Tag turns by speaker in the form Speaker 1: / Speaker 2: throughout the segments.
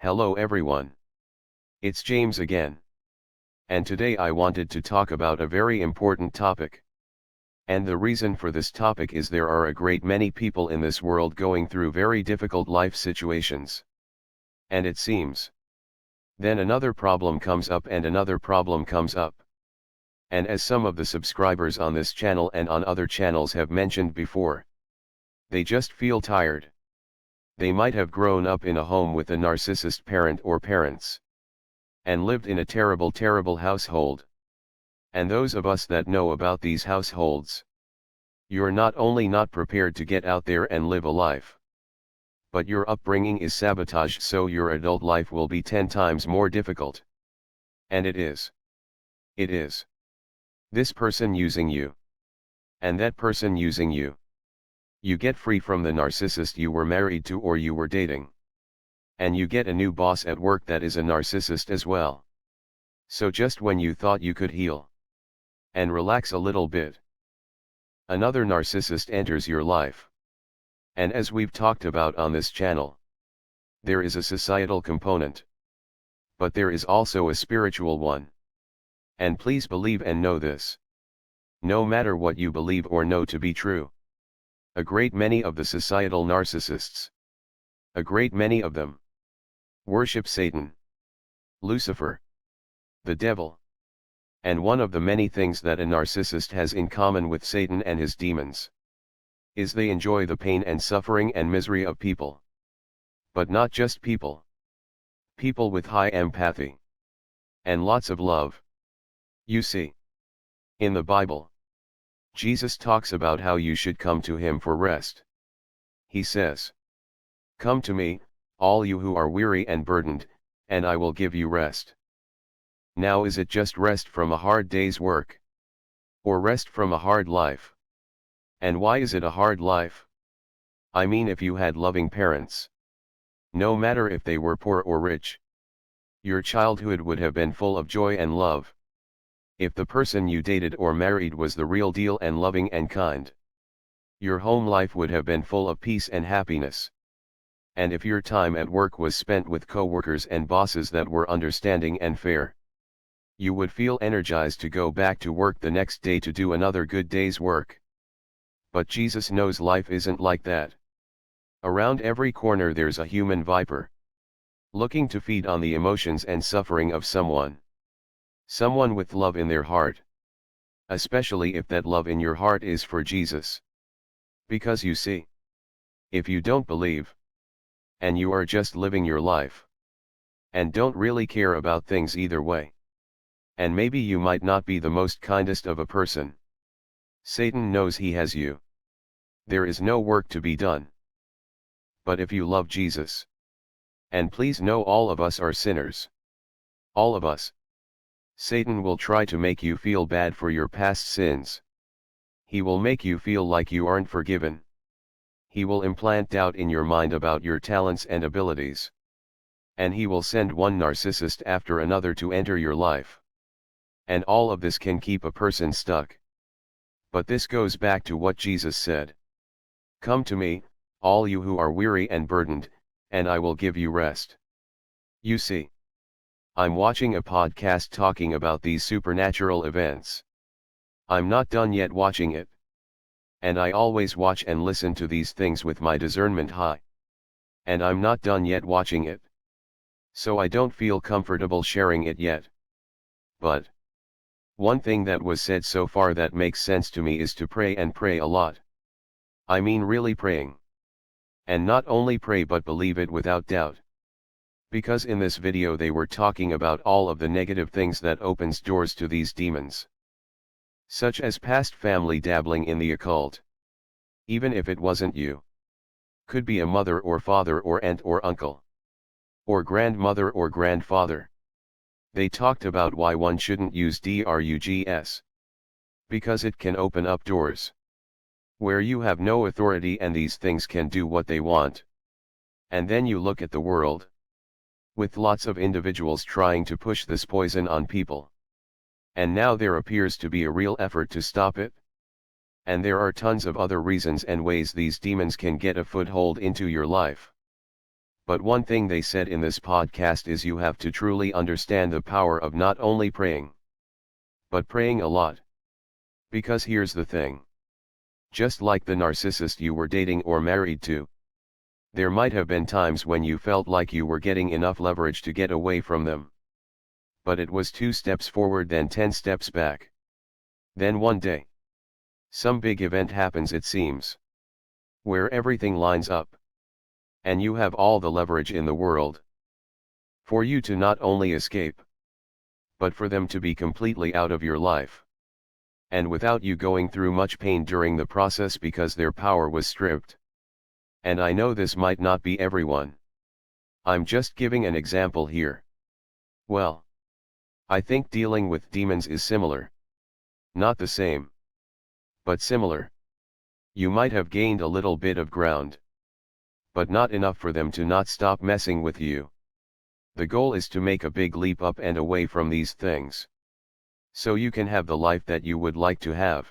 Speaker 1: Hello everyone. It's James again. And today I wanted to talk about a very important topic. And the reason for this topic is there are a great many people in this world going through very difficult life situations. And it seems. Then another problem comes up and another problem comes up. And as some of the subscribers on this channel and on other channels have mentioned before, they just feel tired. They might have grown up in a home with a narcissist parent or parents, and lived in a terrible household. And those of us that know about these households, you're not only not prepared to get out there and live a life, but your upbringing is sabotaged, so your adult life will be 10 times more difficult. And it is. It is. This person using you. And that person using you. You get free from the narcissist you were married to or you were dating. And you get a new boss at work that is a narcissist as well. So just when you thought you could heal and relax a little bit, another narcissist enters your life. And as we've talked about on this channel, there is a societal component. But there is also a spiritual one. And please believe and know this. No matter what you believe or know to be true, a great many of the societal narcissists, a great many of them, worship Satan, Lucifer, the devil. And one of the many things that a narcissist has in common with Satan and his demons is they enjoy the pain and suffering and misery of people. But not just people. People with high empathy and lots of love. You see, in the Bible, Jesus talks about how you should come to him for rest. He says, "Come to me, all you who are weary and burdened, and I will give you rest." Now is it just rest from a hard day's work? Or rest from a hard life? And why is it a hard life? I mean, if you had loving parents, no matter if they were poor or rich, your childhood would have been full of joy and love. If the person you dated or married was the real deal and loving and kind, your home life would have been full of peace and happiness. And if your time at work was spent with co-workers and bosses that were understanding and fair, you would feel energized to go back to work the next day to do another good day's work. But Jesus knows life isn't like that. Around every corner there's a human viper, looking to feed on the emotions and suffering of someone. Someone with love in their heart. Especially if that love in your heart is for Jesus. Because you see, if you don't believe, and you are just living your life, and don't really care about things either way, and maybe you might not be the most kindest of a person, Satan knows he has you. There is no work to be done. But if you love Jesus, and please know all of us are sinners, all of us, Satan will try to make you feel bad for your past sins. He will make you feel like you aren't forgiven. He will implant doubt in your mind about your talents and abilities. And he will send one narcissist after another to enter your life. And all of this can keep a person stuck. But this goes back to what Jesus said. "Come to me, all you who are weary and burdened, and I will give you rest." You see, I'm watching a podcast talking about these supernatural events. I'm not done yet watching it. And I always watch and listen to these things with my discernment high. And I'm not done yet watching it. So I don't feel comfortable sharing it yet. But one thing that was said so far that makes sense to me is to pray, and pray a lot. I mean really praying. And not only pray but believe it without doubt. Because in this video they were talking about all of the negative things that opens doors to these demons. Such as past family dabbling in the occult. Even if it wasn't you. Could be a mother or father or aunt or uncle. Or grandmother or grandfather. They talked about why one shouldn't use drugs. Because it can open up doors where you have no authority and these things can do what they want. And then you look at the world, with lots of individuals trying to push this poison on people. And now there appears to be a real effort to stop it. And there are tons of other reasons and ways these demons can get a foothold into your life. But one thing they said in this podcast is you have to truly understand the power of not only praying, but praying a lot. Because here's the thing. Just like the narcissist you were dating or married to, there might have been times when you felt like you were getting enough leverage to get away from them. But it was 2 steps forward then 10 steps back. Then one day, some big event happens, it seems, where everything lines up, and you have all the leverage in the world for you to not only escape, but for them to be completely out of your life, and without you going through much pain during the process because their power was stripped. And I know this might not be everyone. I'm just giving an example here. Well, I think dealing with demons is similar. Not the same, but similar. You might have gained a little bit of ground, but not enough for them to not stop messing with you. The goal is to make a big leap up and away from these things, so you can have the life that you would like to have,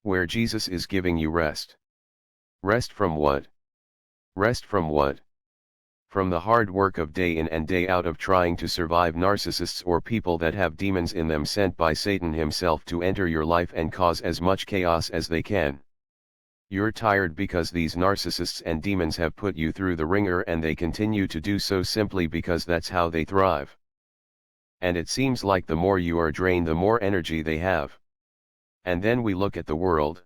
Speaker 1: where Jesus is giving you rest. Rest from what? Rest from what? From the hard work of day in and day out of trying to survive narcissists or people that have demons in them sent by Satan himself to enter your life and cause as much chaos as they can. You're tired because these narcissists and demons have put you through the ringer, and they continue to do so simply because that's how they thrive. And it seems like the more you are drained, the more energy they have. And then we look at the world.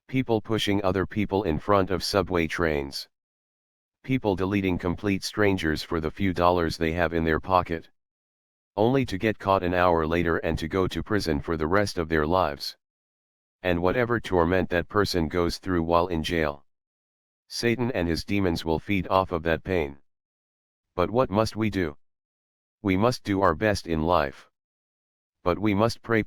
Speaker 1: People pushing other people in front of subway trains. People deleting complete strangers for the few dollars they have in their pocket, only to get caught an hour later and to go to prison for the rest of their lives. And whatever torment that person goes through while in jail, Satan and his demons will feed off of that pain. But what must we do? We must do our best in life. But we must pray.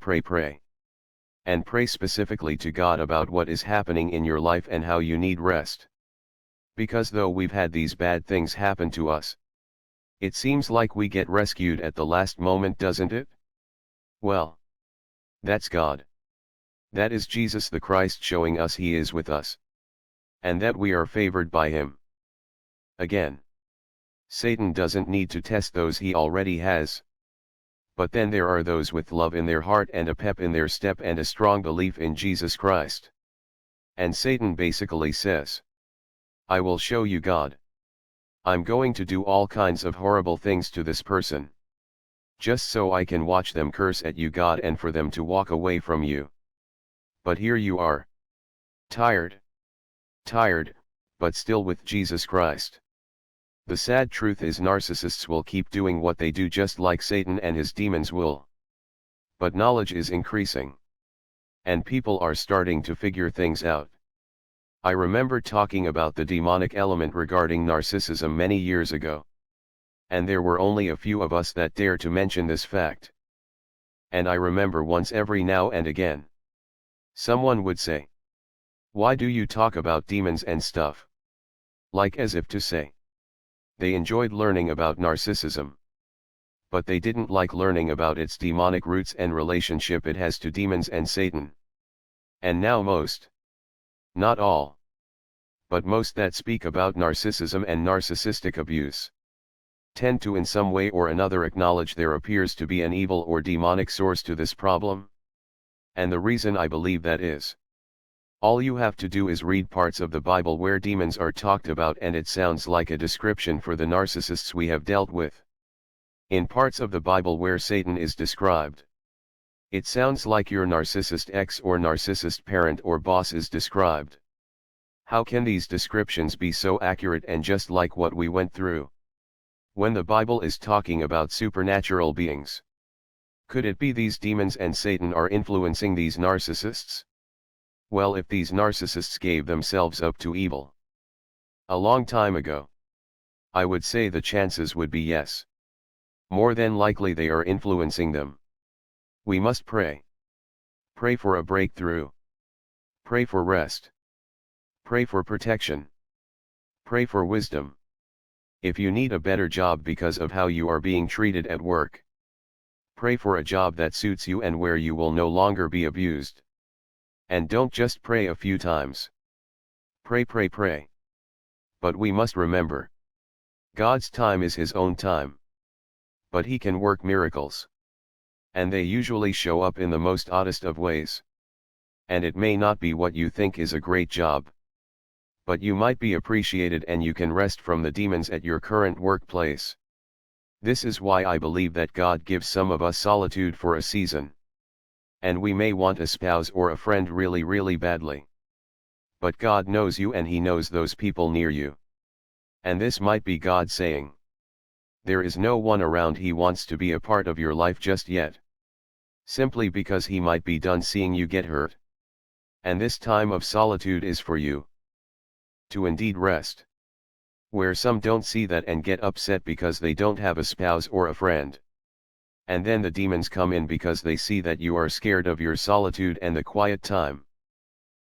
Speaker 1: And pray specifically to God about what is happening in your life and how you need rest. Because though we've had these bad things happen to us, it seems like we get rescued at the last moment, doesn't it? Well, that's God. That is Jesus the Christ showing us He is with us, and that we are favored by Him. Again, Satan doesn't need to test those he already has. But then there are those with love in their heart and a pep in their step and a strong belief in Jesus Christ. And Satan basically says, I will show you God. I'm going to do all kinds of horrible things to this person, just so I can watch them curse at you, God, and for them to walk away from you. But here you are. Tired, but still with Jesus Christ. The sad truth is narcissists will keep doing what they do just like Satan and his demons will. But knowledge is increasing, and people are starting to figure things out. I remember talking about the demonic element regarding narcissism many years ago. And there were only a few of us that dare to mention this fact. And I remember once every now and again, someone would say, why do you talk about demons and stuff? Like as if to say, they enjoyed learning about narcissism, but they didn't like learning about its demonic roots and relationship it has to demons and Satan. And now most, not all, but most that speak about narcissism and narcissistic abuse, tend to in some way or another acknowledge there appears to be an evil or demonic source to this problem. And the reason I believe that is, all you have to do is read parts of the Bible where demons are talked about, and it sounds like a description for the narcissists we have dealt with. In parts of the Bible where Satan is described, it sounds like your narcissist ex or narcissist parent or boss is described. How can these descriptions be so accurate and just like what we went through, when the Bible is talking about supernatural beings? Could it be these demons and Satan are influencing these narcissists? Well, if these narcissists gave themselves up to evil a long time ago, I would say the chances would be yes. More than likely they are influencing them. We must pray. Pray for a breakthrough. Pray for rest. Pray for protection. Pray for wisdom. If you need a better job because of how you are being treated at work, pray for a job that suits you and where you will no longer be abused. And don't just pray a few times. Pray. But we must remember, God's time is His own time. But He can work miracles. And they usually show up in the most oddest of ways. And it may not be what you think is a great job. But you might be appreciated and you can rest from the demons at your current workplace. This is why I believe that God gives some of us solitude for a season. And we may want a spouse or a friend really, really badly. But God knows you and He knows those people near you. And this might be God saying, there is no one around He wants to be a part of your life just yet. Simply because He might be done seeing you get hurt. And this time of solitude is for you. To indeed rest. Where some don't see that and get upset because they don't have a spouse or a friend. And then the demons come in because they see that you are scared of your solitude and the quiet time.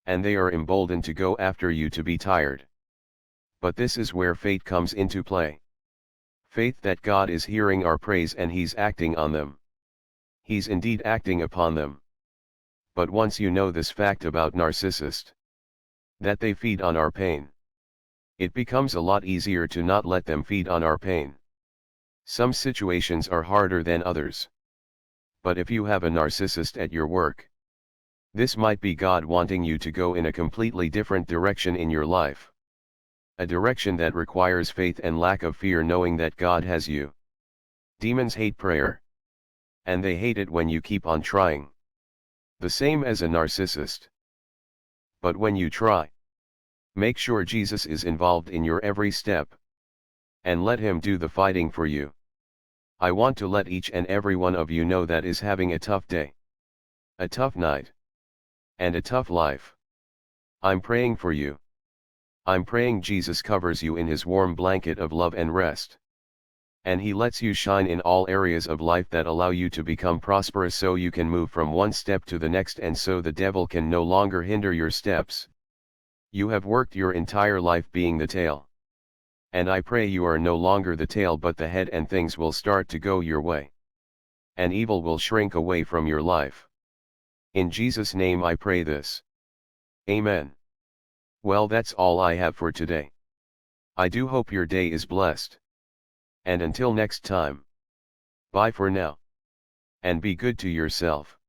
Speaker 1: And they are emboldened to go after you to be tired. But this is where faith comes into play. Faith that God is hearing our praise and He's acting on them. He's indeed acting upon them. But once you know this fact about narcissists, that they feed on our pain, it becomes a lot easier to not let them feed on our pain. Some situations are harder than others. But if you have a narcissist at your work, this might be God wanting you to go in a completely different direction in your life. A direction that requires faith and lack of fear, knowing that God has you. Demons hate prayer. And they hate it when you keep on trying. The same as a narcissist. But when you try, make sure Jesus is involved in your every step. And let Him do the fighting for you. I want to let each and every one of you know that is having a tough day. A tough night. And a tough life. I'm praying for you. I'm praying Jesus covers you in His warm blanket of love and rest. And He lets you shine in all areas of life that allow you to become prosperous, so you can move from one step to the next, and so the devil can no longer hinder your steps. You have worked your entire life being the tail. And I pray you are no longer the tail but the head, and things will start to go your way. And evil will shrink away from your life. In Jesus' name I pray this. Amen. Well, that's all I have for today. I do hope your day is blessed. And until next time. Bye for now. And be good to yourself.